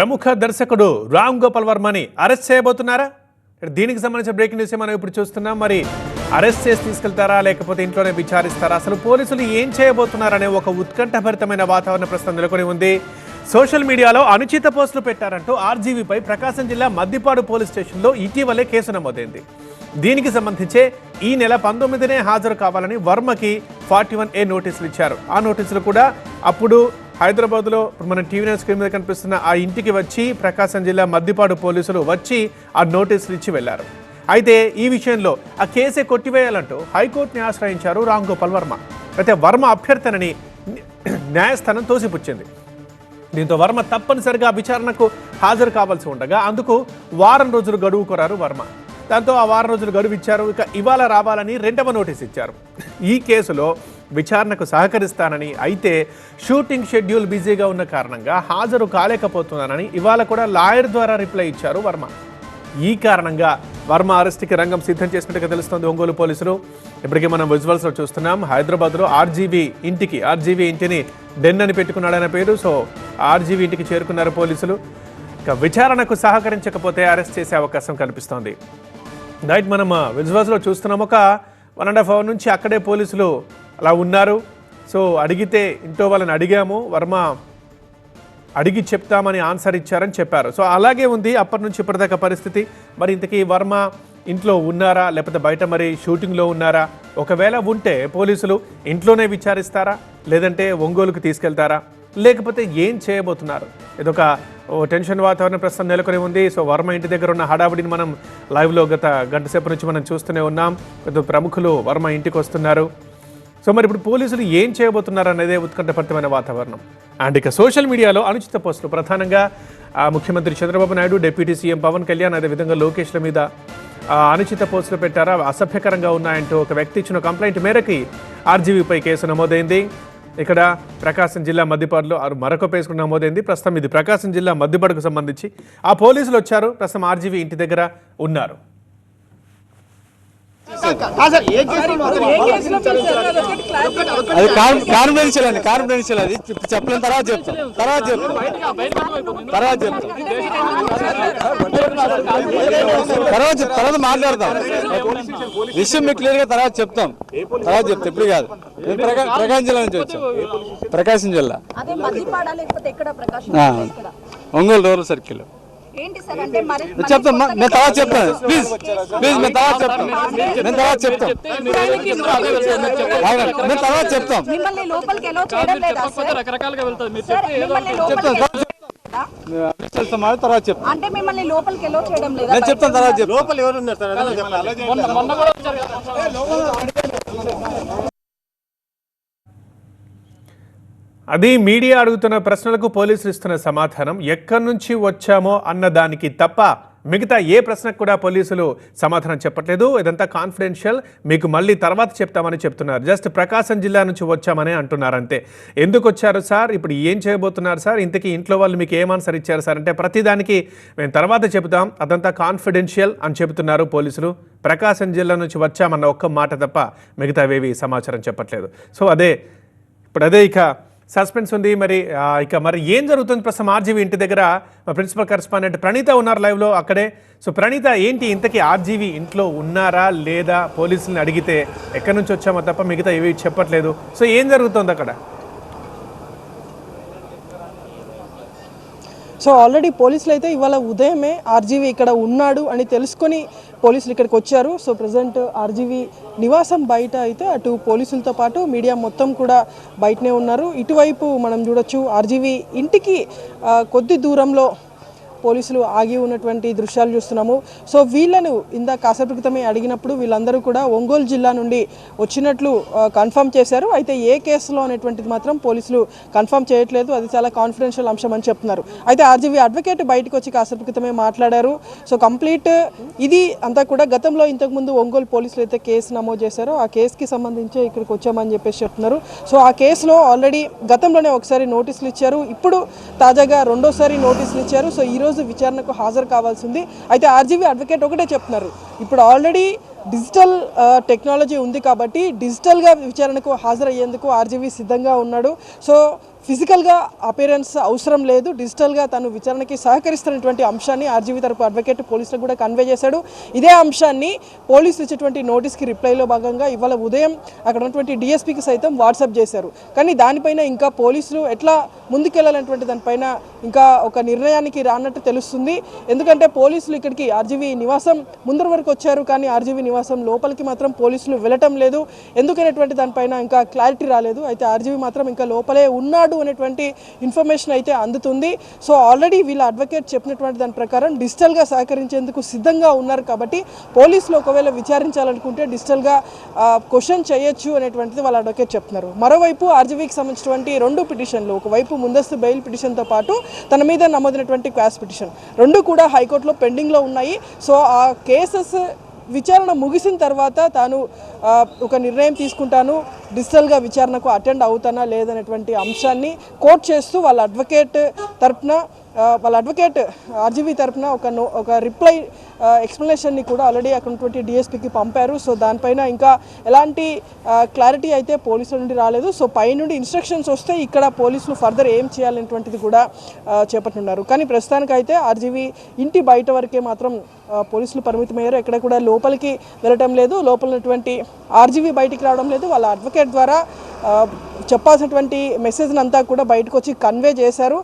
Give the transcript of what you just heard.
ప్రముఖ దర్శకుడు రామ్ గోపాల్ వర్మని అరెస్ట్ చేయబోతున్నారా? దీనికి సంబంధించిన బ్రేకింగ్ న్యూస్ మనం ఇప్పుడు చూస్తున్నాం. మరి అరెస్ట్ చేసి తీసుకెళ్తారా లేకపోతే ఇంట్లోనే విచారిస్తారా? అసలు పోలీసులు ఏం చేయబోతున్నారనే ఒక ఉత్కంఠభరితమైన వాతావరణ ప్రస్తుతం నెలకొని ఉంది. సోషల్ మీడియాలో అనుచిత పోస్టులు పెట్టారంటూ ఆర్జీవీపై ప్రకాశం జిల్లా మద్దిపాడు పోలీస్ స్టేషన్లో ఇటీవలే కేసు నమోదైంది. దీనికి సంబంధించే ఈ నెల 19నే హాజరు కావాలని వర్మకి 41A నోటీసులు ఇచ్చారు. ఆ నోటీసులు కూడా అప్పుడు హైదరాబాద్లో మన టీవీ స్క్రీన్ మీద కనిపిస్తున్న ఆ ఇంటికి వచ్చి ప్రకాశం జిల్లా మద్దిపాడు పోలీసులు వచ్చి ఆ నోటీసులు ఇచ్చి వెళ్లారు. అయితే ఈ విషయంలో ఆ కేసే కొట్టివేయాలంటూ హైకోర్టుని ఆశ్రయించారు రామ్ గోపాల్ వర్మ. అయితే వర్మ అభ్యర్థనని న్యాయస్థానం తోసిపుచ్చింది. దీంతో వర్మ తప్పనిసరిగా విచారణకు హాజరు కావాల్సి ఉండగా అందుకు వారం రోజులు గడువు కోరారు వర్మ. దాంతో ఆ వారం రోజులు గడువు ఇచ్చారు. ఇక ఇవాళ రావాలని 2వ నోటీస్ ఇచ్చారు. ఈ కేసులో విచారణకు సహకరిస్తానని, అయితే షూటింగ్ షెడ్యూల్ బిజీగా ఉన్న కారణంగా హాజరు కాలేకపోతున్నానని ఇవాళ కూడా లాయర్ ద్వారా రిప్లై ఇచ్చారు వర్మ. ఈ కారణంగా వర్మ అరెస్ట్కి రంగం సిద్ధం చేసినట్టుగా తెలుస్తోంది ఒంగోలు పోలీసులు. ఇప్పటికే మనం విజువల్స్లో చూస్తున్నాం. హైదరాబాద్లో ఆర్జీవీ ఇంటిని డెన్ అని పెట్టుకున్నాడనే పేరు. సో ఆర్జీవీ ఇంటికి చేరుకున్నారు పోలీసులు. ఇక విచారణకు సహకరించకపోతే అరెస్ట్ చేసే అవకాశం కనిపిస్తోంది. రైట్, మనం విజువల్స్లో చూస్తున్నాం. ఒక 1.5 hour నుంచి అక్కడే పోలీసులు అలా ఉన్నారు. సో అడిగితే ఇంట్లో వాళ్ళని అడిగాము, వర్మ అడిగి చెప్తామని ఆన్సర్ ఇచ్చారని చెప్పారు. సో అలాగే ఉంది అప్పటి నుంచి ఇప్పటిదాకా పరిస్థితి. మరి ఇంతకీ వర్మ ఇంట్లో ఉన్నారా లేకపోతే బయట మరి షూటింగ్లో ఉన్నారా? ఒకవేళ ఉంటే పోలీసులు ఇంట్లోనే విచారిస్తారా లేదంటే ఒంగోలుకు తీసుకెళ్తారా లేకపోతే ఏం చేయబోతున్నారు? ఇదొక టెన్షన్ వాతావరణం ప్రస్తుతం నెలకొని ఉంది. సో వర్మ ఇంటి దగ్గర ఉన్న హడావిడిని మనం లైవ్లో గత గంట సేపు నుంచి మనం చూస్తూనే ఉన్నాం. కొంత ప్రముఖులు వర్మ ఇంటికి వస్తున్నారు. సో మరి ఇప్పుడు పోలీసులు ఏం చేయబోతున్నారు అనేదే ఉత్కంఠభరితమైన వాతావరణం. అండ్ ఇక సోషల్ మీడియాలో అనుచిత పోస్టులు, ప్రధానంగా ముఖ్యమంత్రి చంద్రబాబు నాయుడు, డిప్యూటీ సీఎం పవన్ కళ్యాణ్, అదేవిధంగా లోకేష్ల మీద అనుచిత పోస్టులు పెట్టారా, అసభ్యకరంగా ఉన్నాయంటూ ఒక వ్యక్తి ఇచ్చిన కంప్లైంట్ మేరకి ఆర్జీవీపై కేసు నమోదైంది. ఇక్కడ ప్రకాశం జిల్లా మద్దిపాడులో మరొక కేసు నమోదైంది. ప్రస్తుతం ఇది ప్రకాశం జిల్లా మద్దిపాడుకు సంబంధించి ఆ పోలీసులు వచ్చారు. ప్రస్తుతం ఆర్జీవీ ఇంటి దగ్గర ఉన్నారు. అది కాన్ఫిడెన్షియల్ అండి, కాన్ఫిడెన్షియల్. అది చెప్పలేని తర్వాత మాట్లాడతాం. విషయం మీకు క్లియర్ గా తర్వాత చెప్తాం. ఇప్పుడు కాదు. ప్రకాశం జిల్లా నుంచి వచ్చాం. ప్రకాశం జిల్లా ఒంగోలు రూరల్ సర్కిల్ చెప్తాం. నేను తర్వాత చెప్తాను. ప్లీజ్ నేను తర్వాత చెప్తాం. నేను తర్వాత చెప్తాం. తర్వాత చెప్తాను. నేను చెప్తాను తర్వాత అది మీడియా అడుగుతున్న ప్రశ్నలకు పోలీసులు ఇస్తున్న సమాధానం. ఎక్కడి నుంచి వచ్చామో అన్న దానికి తప్ప మిగతా ఏ ప్రశ్నకు కూడా పోలీసులు సమాధానం చెప్పట్లేదు. ఇదంతా కాన్ఫిడెన్షియల్, మీకు మళ్ళీ తర్వాత చెప్తామని చెప్తున్నారు. జస్ట్ ప్రకాశం జిల్లా నుంచి వచ్చామని అంటున్నారు అంతే. ఎందుకు వచ్చారు సార్, ఇప్పుడు ఏం చేయబోతున్నారు సార్, ఇంతకీ ఇంట్లో వాళ్ళు మీకు ఏం ఆన్సర్ ఇచ్చారు సార్ అంటే ప్రతిదానికి మేము తర్వాత చెబుతాం, అదంతా కాన్ఫిడెన్షియల్ అని చెబుతున్నారు పోలీసులు. ప్రకాశం జిల్లా నుంచి వచ్చామన్న ఒక్క మాట తప్ప మిగతావేవి సమాచారం చెప్పట్లేదు. సో అదే ఇక సస్పెన్స్ ఉంది. మరి ఏం జరుగుతుంది ప్రస్తుతం ఆర్జీవీ ఇంటి దగ్గర? ప్రిన్సిపల్ కరెస్పాండెంట్ ప్రణీత ఉన్నారు లైవ్లో అక్కడే. సో ప్రణీత, ఏంటి ఇంతకీ ఆర్జీవీ ఇంట్లో ఉన్నారా లేదా? పోలీసులను అడిగితే ఎక్కడి నుంచి వచ్చామో తప్ప మిగతా ఏవి చెప్పట్లేదు. సో ఏం జరుగుతుంది అక్కడ? సో ఆల్రెడీ పోలీసులు అయితే ఇవాళ ఉదయమే ఆర్జీవీ ఇక్కడ ఉన్నాడు అని తెలుసుకొని పోలీసులు ఇక్కడికి వచ్చారు. సో ప్రజెంట్ ఆర్జీవీ నివాసం బయట అయితే అటు పోలీసులతో పాటు మీడియా మొత్తం కూడా బయటనే ఉన్నారు. ఇటువైపు మనం చూడొచ్చు ఆర్జీవీ ఇంటికి కొద్ది దూరంలో పోలీసులు ఆగి ఉన్నటువంటి దృశ్యాలు చూస్తున్నాము. సో వీళ్ళను కాసేపు క్రితమే అడిగినప్పుడు వీళ్ళందరూ కూడా ఒంగోలు జిల్లా నుండి వచ్చినట్లు కన్ఫర్మ్ చేశారు. అయితే ఏ కేసులో అనేటువంటిది మాత్రం పోలీసులు కన్ఫర్మ్ చేయట్లేదు. అది చాలా కాన్ఫిడెన్షియల్ అంశం అని చెప్తున్నారు. అయితే ఆర్జీవీ అడ్వకేట్ బయటకు వచ్చి కాసేపు క్రితమే మాట్లాడారు. సో కంప్లీట్ ఇది అంతా కూడా గతంలో ఇంతకుముందు ఒంగోలు పోలీసులు అయితే కేసు నమోదు చేశారో ఆ కేసుకి సంబంధించి ఇక్కడికి వచ్చామని చెప్పేసి చెప్తున్నారు. సో ఆ కేసులో ఆల్రెడీ గతంలోనే ఒకసారి నోటీసులు ఇచ్చారు, ఇప్పుడు తాజాగా రెండోసారి నోటీసులు ఇచ్చారు. సో ఈరోజు విచారణకు హాజరు కావాల్సింది. అయితే ఆర్జీవీ అడ్వకేట్ ఒకటే చెప్తున్నారు, ఇప్పుడు ఆల్రెడీ డిజిటల్ టెక్నాలజీ ఉంది కాబట్టి డిజిటల్గా విచారణకు హాజరయ్యేందుకు ఆర్జీవీ సిద్ధంగా ఉన్నాడు. సో ఫిజికల్గా అపీరెన్స్ అవసరం లేదు, డిజిటల్గా తను విచారణకి సహకరిస్తున్నటువంటి అంశాన్ని ఆర్జీవీ తరపు అడ్వకేట్ పోలీసులకు కూడా కన్వే చేశాడు. ఇదే అంశాన్ని పోలీసులు ఇచ్చేటువంటి నోటీస్కి రిప్లైలో భాగంగా ఇవాళ ఉదయం అక్కడ ఉన్నటువంటి డిఎస్పీకి సైతం వాట్సాప్ చేశారు. కానీ దానిపైన ఇంకా పోలీసులు ఎట్లా ముందుకెళ్లాలనేటువంటి దానిపైన ఇంకా ఒక నిర్ణయానికి రానట్టు తెలుస్తుంది. ఎందుకంటే పోలీసులు ఇక్కడికి ఆర్జీవీ నివాసం ముందర వరకు వచ్చారు, కానీ ఆర్జీవీ నివాసం లోపలికి మాత్రం పోలీసులు వెళ్ళటం లేదు. ఎందుకనేటువంటి దానిపైన ఇంకా క్లారిటీ రాలేదు. అయితే ఆర్జీవీ మాత్రం ఇంకా లోపలే ఉన్నాడు అనేటువంటి ఇన్ఫర్మేషన్ అయితే అందుతుంది. సో ఆల్రెడీ వీళ్ళ అడ్వకేట్ చెప్పినటువంటి దాని ప్రకారం డిజిటల్గా సహకరించేందుకు సిద్ధంగా ఉన్నారు. కాబట్టి పోలీసులు ఒకవేళ విచారించాలనుకుంటే డిజిటల్గా క్వశ్చన్ చేయొచ్చు అనేటువంటిది వాళ్ళ అడ్వకేట్ చెప్తున్నారు. మరోవైపు ఆర్జీవీకి సంబంధించినటువంటి 2 పిటిషన్లు, ఒకవైపు ముందస్తు బెయిల్ పిటిషన్తో పాటు తన మీద నమోదైనటువంటి క్వాష్ పిటిషన్ 2 కూడా హైకోర్టులో పెండింగ్లో ఉన్నాయి. సో ఆ కేసెస్ విచారణ ముగిసిన తర్వాత తాను ఒక నిర్ణయం తీసుకుంటాను, డిజిటల్గా విచారణకు అటెండ్ అవుతానా లేదనేటువంటి అంశాన్ని కోట్ చేస్తూ వాళ్ళ అడ్వకేట్ తరపున ఆర్జీవీ తరపున ఒక రిప్లై ఎక్స్ప్లెనేషన్ని కూడా ఆల్రెడీ అక్కడ ఉన్నటువంటి డిఎస్పీకి పంపారు. సో దానిపైన ఇంకా ఎలాంటి క్లారిటీ అయితే పోలీసుల నుండి రాలేదు. సో పైనుండి ఇన్స్ట్రక్షన్స్ వస్తే ఇక్కడ పోలీసులు ఫర్దర్ ఏం చేయాలనేటువంటిది కూడా చేపట్టున్నారు. కానీ ప్రస్తుతానికైతే ఆర్జీవీ ఇంటి బయట వరకే మాత్రం పోలీసులు పరిమితమయ్యారు. ఎక్కడ కూడా లోపలికి వెళ్ళటం లేదు, లోపల ఉన్నటువంటి ఆర్జీవీ బయటికి రావడం లేదు. వాళ్ళ అడ్వకేట్ ద్వారా చెప్పాల్సినటువంటి మెసేజ్ని అంతా కూడా బయటకు వచ్చి కన్వే చేశారు.